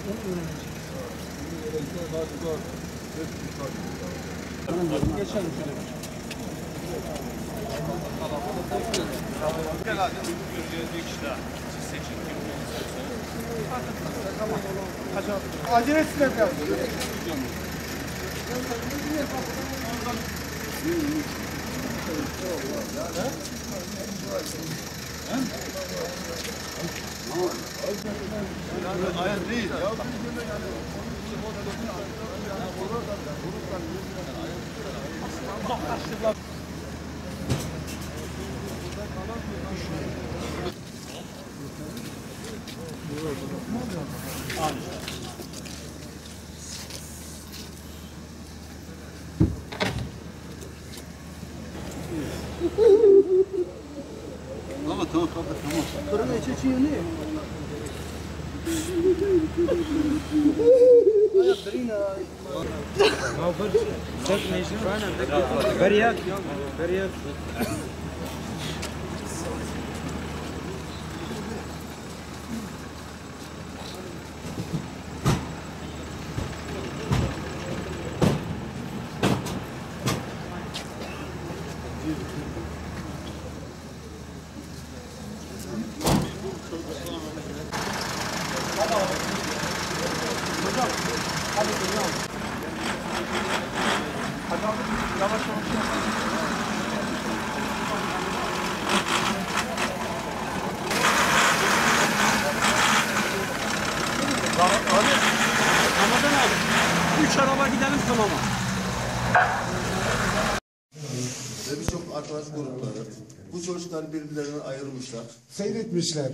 onu öğreneceğiz. Geçelim şöyle. Gel hadi. Bir kişi daha. Siz seçin. Tamam. Acele etsinler biraz. Aynen değil ya. Tamam. Fırına içeceği ne? بريات Ramazan abi. 3 araba gidelim Konama. Ve birçok arkadaş grupları bu çocukları birbirlerinden ayırmışlar. Seyretmişler.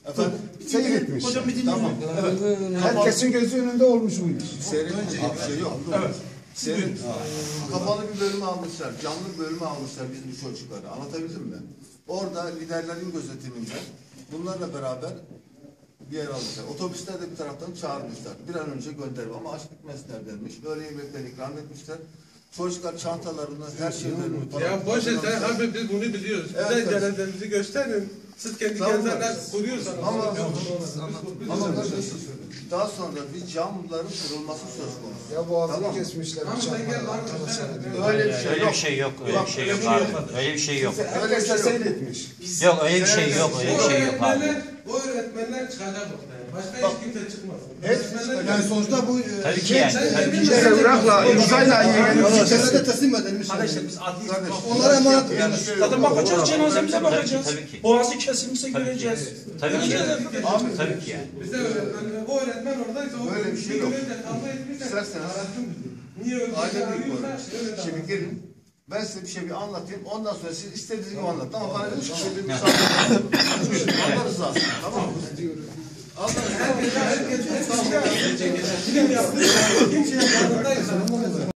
Efendim? Seyretmiş. Hocam bir dinleyin. Tamam. Evet. Herkesin gözü önünde olmuş bu iş. Seyredince bir şey yok. Evet. Kapalı bir bölümü almışlar. Canlı bir bölümü almışlar bizim bu çocukları. Anlatabildim mi? Orada liderlerin gözetiminde bunlarla beraber bir yer almışlar. Otobüsler de bir taraftan çağırmışlar. Bir an önce gönderim ama aç bitmesinler denmiş. Öğle yemeklerini ikram etmişler. Çocuklar çantalarını, her şeylerini... Ya boş ver sen abi biz bunu biliyoruz. Evet, Bize cenazenizi gösterin. Siz kendi kendinize kuruyorsanız. Ama daha sonra bir camların kırılması söz konusu. Ya boğazını kesmişler. Öyle bir şey yok. Öyle bir şey yok abi. Öyle bir şey yok. Herkes de seyretmiş. Yok öyle bir şey yok. Öyle bir şey yok abi. O öğretmenler çıkacak ortaya. Başka hiç kimse çıkmasın. Yani sonuçta bu Tabii ki yani. Tabii ki. evrakla, imzayla Cesede teslim edilmiş. Arkadaşlar biz adli onlara emanet ediyoruz. Zaten bakacağız cenazemize bakacağız. Tabii ki. Boğazı kesilmişse göreceğiz. Tabii ki. Tabii ki yani. Bize öğretmen, o öğretmen oradaysa o Böyle bir şey yok. önce kavga etmişse İsterseniz niye öyle aile büyük arıyorsa öyle Şimdi gelin. Ben size bir şey anlatayım. Ondan sonra siz istediğiniz gibi anlatın. Ama bana üç kişi bir müsaade edin. Allah rızası. Tamam mı? Allah rızası. herkes